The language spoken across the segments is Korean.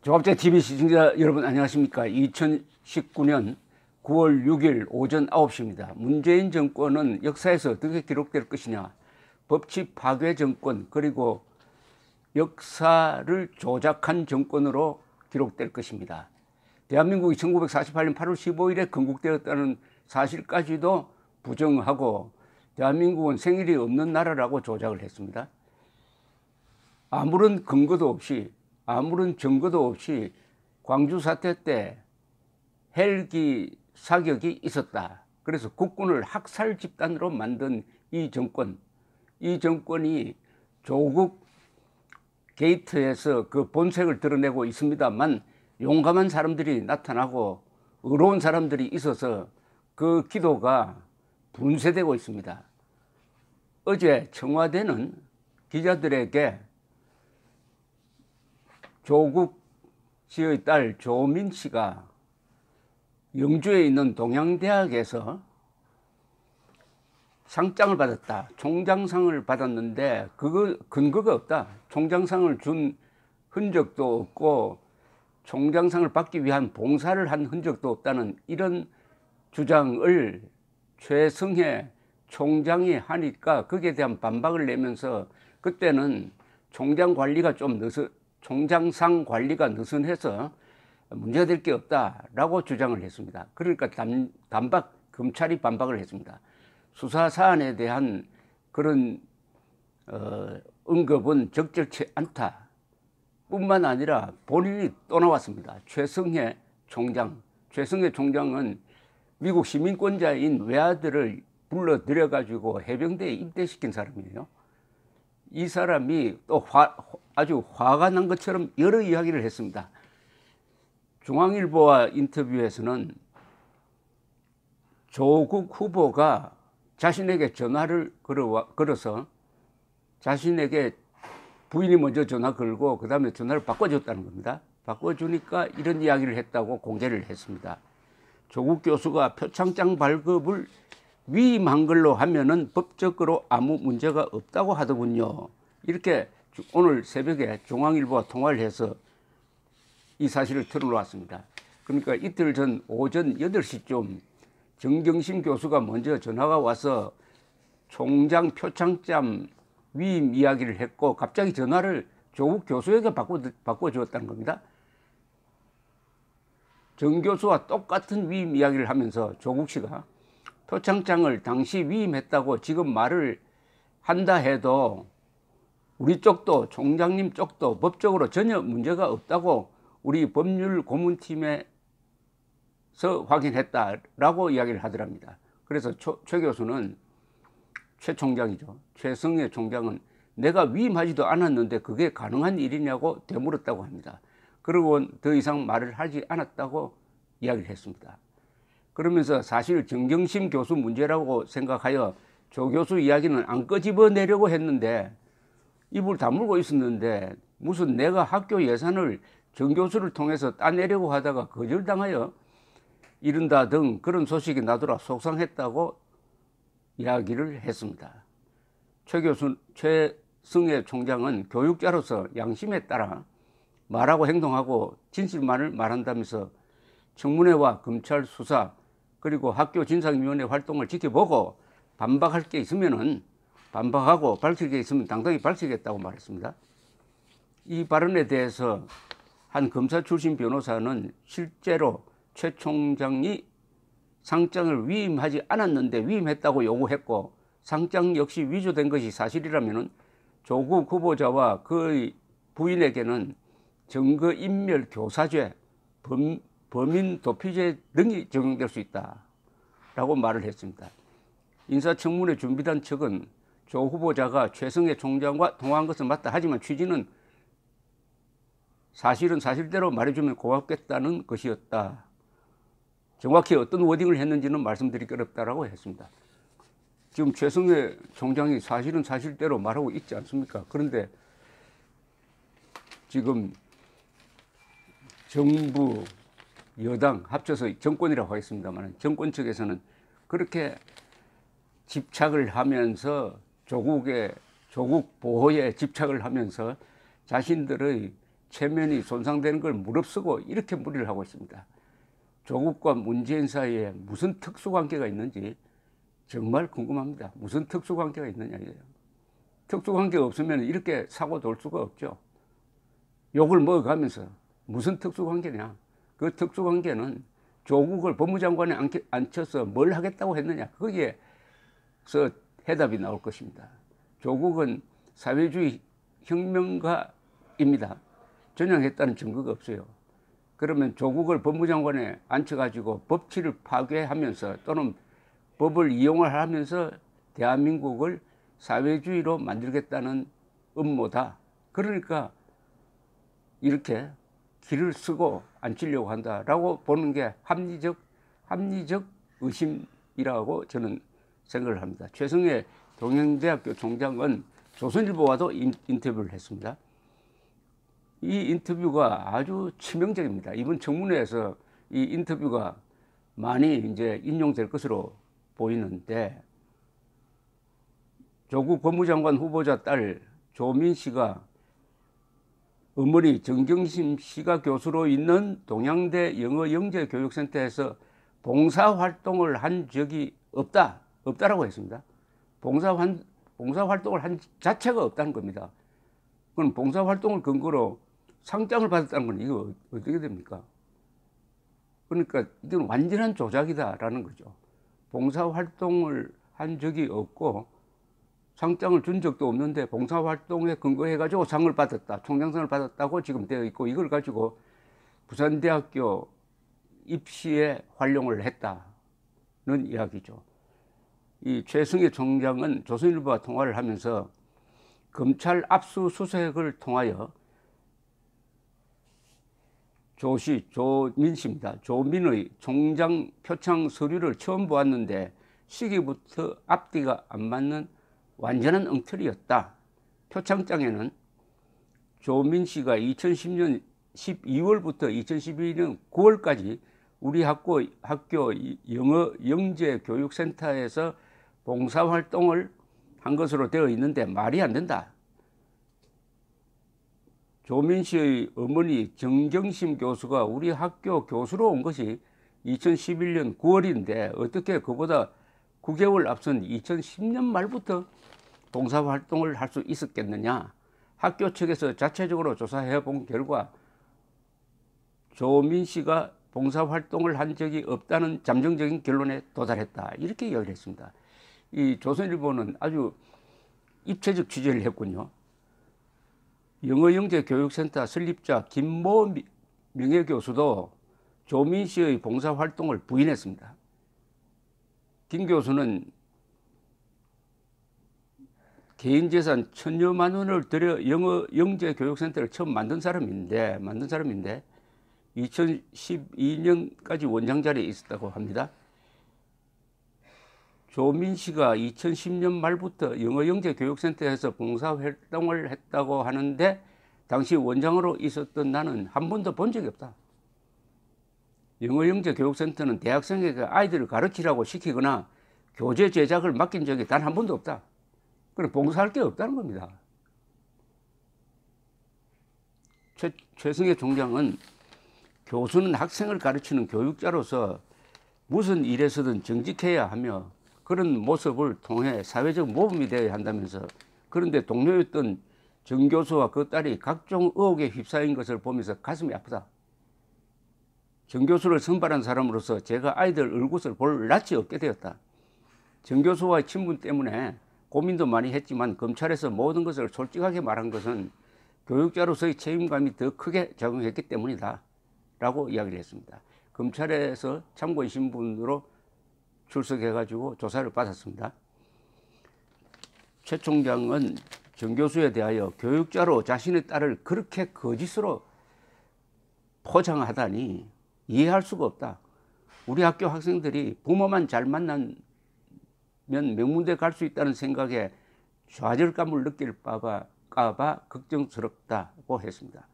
조합제TV 시청자 여러분 안녕하십니까. 2019년 9월 6일 오전 9시입니다. 문재인 정권은 역사에서 어떻게 기록될 것이냐, 법치 파괴 정권 그리고 역사를 조작한 정권으로 기록될 것입니다. 대한민국이 1948년 8월 15일에 건국되었다는 사실까지도 부정하고 대한민국은 생일이 없는 나라라고 조작을 했습니다. 아무런 근거도 없이, 아무런 증거도 없이 광주 사태 때 헬기 사격이 있었다. 그래서 국군을 학살 집단으로 만든 이 정권이 조국 게이트에서 그 본색을 드러내고 있습니다만, 용감한 사람들이 나타나고 의로운 사람들이 있어서 그 기도가 분쇄되고 있습니다. 어제 청와대는 기자들에게 조국 씨의 딸 조민 씨가 영주에 있는 동양대학에서 상장을 받았다, 총장상을 받았는데 그거 근거가 없다, 총장상을 준 흔적도 없고 총장상을 받기 위한 봉사를 한 흔적도 없다는 이런 주장을 최승혜 총장이 하니까 거기에 대한 반박을 내면서, 그때는 총장상 관리가 느슨해서 문제가 될 게 없다라고 주장을 했습니다. 그러니까 검찰이 반박을 했습니다. 수사 사안에 대한 그런 언급은 적절치 않다 뿐만 아니라 본인이 또 나왔습니다. 최승혜 총장은 미국 시민권자인 외아들을 불러들여 가지고 해병대에 입대시킨 사람이에요. 이 사람이 또 아주 화가 난 것처럼 여러 이야기를 했습니다. 중앙일보와 인터뷰에서는 조국 후보가 자신에게 전화를 걸어서 자신에게 부인이 먼저 전화 걸고 그 다음에 전화를 바꿔줬다는 겁니다. 바꿔주니까 이런 이야기를 했다고 공개를 했습니다. 조국 교수가 표창장 발급을 위임한 걸로 하면은 법적으로 아무 문제가 없다고 하더군요. 이렇게 오늘 새벽에 중앙일보와 통화를 해서 이 사실을 털어놓았습니다. 그러니까 이틀 전 오전 8시쯤 정경심 교수가 먼저 전화가 와서 총장 표창장 위임 이야기를 했고, 갑자기 전화를 조국 교수에게 바꿔주었다는 겁니다. 정 교수와 똑같은 위임 이야기를 하면서 조국 씨가 표창장을 당시 위임했다고 지금 말을 한다 해도 우리 쪽도 총장님 쪽도 법적으로 전혀 문제가 없다고 우리 법률 고문팀에서 확인했다라고 이야기를 하더랍니다. 그래서 최 교수는, 최승혜 총장은 내가 위임하지도 않았는데 그게 가능한 일이냐고 되물었다고 합니다. 그리고 더 이상 말을 하지 않았다고 이야기를 했습니다. 그러면서 사실 정경심 교수 문제라고 생각하여 조 교수 이야기는 안 끄집어내려고 했는데, 입을 다물고 있었는데 무슨 내가 학교 예산을 정 교수를 통해서 따내려고 하다가 거절당하여 이른다 등 그런 소식이 나더라 속상했다고 이야기를 했습니다. 최승혜 총장은 교육자로서 양심에 따라 말하고 행동하고 진실만을 말한다면서 청문회와 검찰 수사 그리고 학교 진상위원회 활동을 지켜보고 반박할 게 있으면은 반박하고 밝힐 게 있으면 당당히 밝히겠다고 말했습니다. 이 발언에 대해서 한 검사 출신 변호사는 실제로 최 총장이 상장을 위임하지 않았는데 위임했다고 요구했고, 상장 역시 위조된 것이 사실이라면 조국 후보자와 그의 부인에게는 증거인멸 교사죄, 범인 도피죄 등이 적용될 수 있다라고 말을 했습니다. 인사청문회 준비단 측은 조 후보자가 최승혜 총장과 통화한 것은 맞다 하지만 취지는 사실은 사실대로 말해주면 고맙겠다는 것이었다. 정확히 어떤 워딩을 했는지는 말씀드리기 어렵다라고 했습니다. 지금 최승혜 총장이 사실은 사실대로 말하고 있지 않습니까? 그런데 지금 정부, 여당 합쳐서 정권이라고 하겠습니다만, 정권 측에서는 그렇게 집착을 하면서 조국 보호에 집착을 하면서 자신들의 체면이 손상되는 걸 무릅쓰고 이렇게 무리를 하고 있습니다. 조국과 문재인 사이에 무슨 특수관계가 있는지 정말 궁금합니다. 무슨 특수관계가 있느냐 이거예요. 특수관계가 없으면 이렇게 사고 돌 수가 없죠. 욕을 먹어가면서 무슨 특수관계냐. 그 특수관계는 조국을 법무장관에 앉혀서 뭘 하겠다고 했느냐. 거기에서 해답이 나올 것입니다. 조국은 사회주의 혁명가입니다. 전향했다는 증거가 없어요. 그러면 조국을 법무장관에 앉혀가지고 법치를 파괴하면서 또는 법을 이용을 하면서 대한민국을 사회주의로 만들겠다는 음모다. 그러니까 이렇게 길을 쓰고 앉히려고 한다라고 보는 게 합리적 의심이라고 저는 생각을 합니다. 최성해 동양대학교 총장은 조선일보와도 인터뷰를 했습니다. 이 인터뷰가 아주 치명적입니다. 이번 청문회에서 이 인터뷰가 많이 이제 인용될 것으로 보이는데, 조국 법무장관 후보자 딸 조민 씨가 어머니 정경심 씨가 교수로 있는 동양대 영어영재교육센터에서 봉사활동을 한 적이 없다라고 했습니다. 봉사활동을 한 자체가 없다는 겁니다. 그럼 봉사활동을 근거로 상장을 받았다는 건 이거 어떻게 됩니까? 그러니까 이건 완전한 조작이다라는 거죠. 봉사활동을 한 적이 없고 상장을 준 적도 없는데 봉사활동에 근거해가지고 상을 받았다, 총장상을 받았다고 지금 되어 있고, 이걸 가지고 부산대학교 입시에 활용을 했다는 이야기죠. 이 최승희 총장은 조선일보와 통화를 하면서 검찰 압수수색을 통하여 조민씨입니다. 조민의 총장 표창 서류를 처음 보았는데 시기부터 앞뒤가 안 맞는 완전한 엉터리였다. 표창장에는 조민 씨가 2010년 12월부터 2012년 9월까지 우리 학교 영어영재교육센터에서 봉사활동을 한 것으로 되어 있는데 말이 안 된다. 조민 씨의 어머니 정경심 교수가 우리 학교 교수로 온 것이 2011년 9월인데 어떻게 그보다 9개월 앞선 2010년 말부터 봉사활동을 할 수 있었겠느냐. 학교 측에서 자체적으로 조사해 본 결과 조민 씨가 봉사활동을 한 적이 없다는 잠정적인 결론에 도달했다. 이렇게 이야기를 했습니다. 이 조선일보는 아주 입체적 취재를 했군요. 영어영재교육센터 설립자 김모 명예교수도 조민 씨의 봉사활동을 부인했습니다. 김 교수는 개인재산 1000여만 원을 들여 영어영재교육센터를 처음 만든 사람인데 2012년까지 원장 자리에 있었다고 합니다. 조민 씨가 2010년 말부터 영어영재교육센터에서 봉사활동을 했다고 하는데 당시 원장으로 있었던 나는 한 번도 본 적이 없다. 영어영재교육센터는 대학생에게 아이들을 가르치라고 시키거나 교재 제작을 맡긴 적이 단 한 번도 없다. 그럼 봉사할 게 없다는 겁니다. 최승해 총장은 교수는 학생을 가르치는 교육자로서 무슨 일에서든 정직해야 하며 그런 모습을 통해 사회적 모범이 되어야 한다면서, 그런데 동료였던 정 교수와 그 딸이 각종 의혹에 휩싸인 것을 보면서 가슴이 아프다. 정 교수를 선발한 사람으로서 제가 아이들 얼굴을 볼 낯이 없게 되었다. 정 교수와의 친분 때문에 고민도 많이 했지만 검찰에서 모든 것을 솔직하게 말한 것은 교육자로서의 책임감이 더 크게 작용했기 때문이다 라고 이야기를 했습니다. 검찰에서 참고인 신분으로 출석해가지고 조사를 받았습니다. 최 총장은 정 교수에 대하여 교육자로 자신의 딸을 그렇게 거짓으로 포장하다니 이해할 수가 없다. 우리 학교 학생들이 부모만 잘 만나면 명문대 갈 수 있다는 생각에 좌절감을 느낄까 봐 걱정스럽다고 했습니다.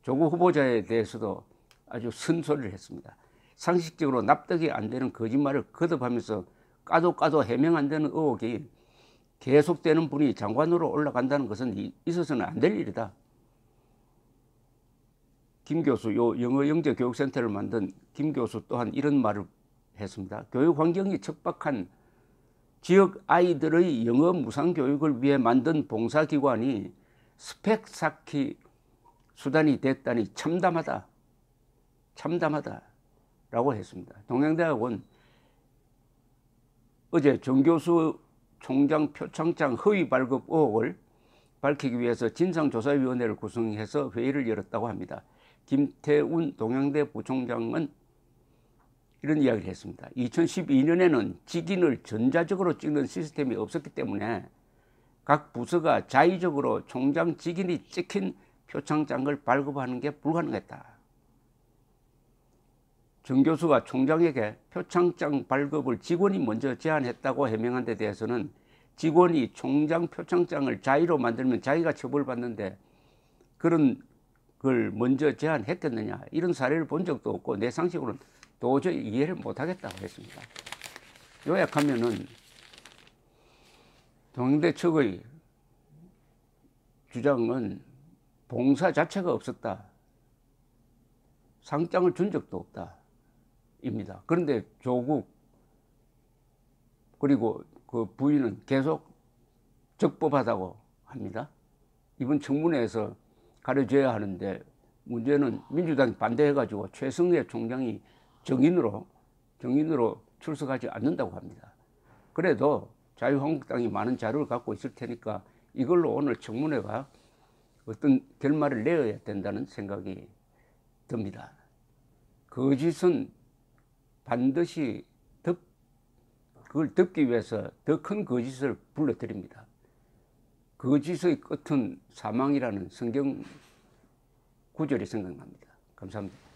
조국 후보자에 대해서도 아주 쓴소리를 했습니다. 상식적으로 납득이 안 되는 거짓말을 거듭하면서 까도 해명 안 되는 의혹이 계속되는 분이 장관으로 올라간다는 것은 있어서는 안 될 일이다. 김 교수, 요 영어 영재 교육센터를 만든 김 교수 또한 이런 말을 했습니다. 교육 환경이 척박한 지역 아이들의 영어 무상 교육을 위해 만든 봉사기관이 스펙 쌓기 수단이 됐다니 참담하다. 참담하다라고 했습니다. 동양대학은 어제 정 교수 총장 표창장 허위 발급 의혹을 밝히기 위해서 진상조사위원회를 구성해서 회의를 열었다고 합니다. 김태훈 동양대 부총장은 이런 이야기를 했습니다. 2012년에는 직인을 전자적으로 찍는 시스템이 없었기 때문에 각 부서가 자의적으로 총장 직인이 찍힌 표창장을 발급하는 게 불가능했다. 정 교수가 총장에게 표창장 발급을 직원이 먼저 제안했다고 해명한 데 대해서는 직원이 총장 표창장을 자의로 만들면 자기가 처벌받는데 그런 걸 먼저 제안했겠느냐, 이런 사례를 본 적도 없고 내 상식으로는 도저히 이해를 못하겠다고 했습니다. 요약하면은 동양대 측의 주장은 봉사 자체가 없었다, 상장을 준 적도 없다 입니다. 그런데 조국 그리고 그 부인은 계속 적법하다고 합니다. 이번 청문회에서 가려져야 하는데 문제는 민주당이 반대해가지고 최승래 총장이 정인으로 출석하지 않는다고 합니다. 그래도 자유한국당이 많은 자료를 갖고 있을 테니까 이걸로 오늘 청문회가 어떤 결말을 내어야 된다는 생각이 듭니다. 거짓은 반드시 그걸 덮기 위해서 더 큰 거짓을 불러들입니다. 거짓의 끝은 사망이라는 성경 구절이 생각납니다. 감사합니다.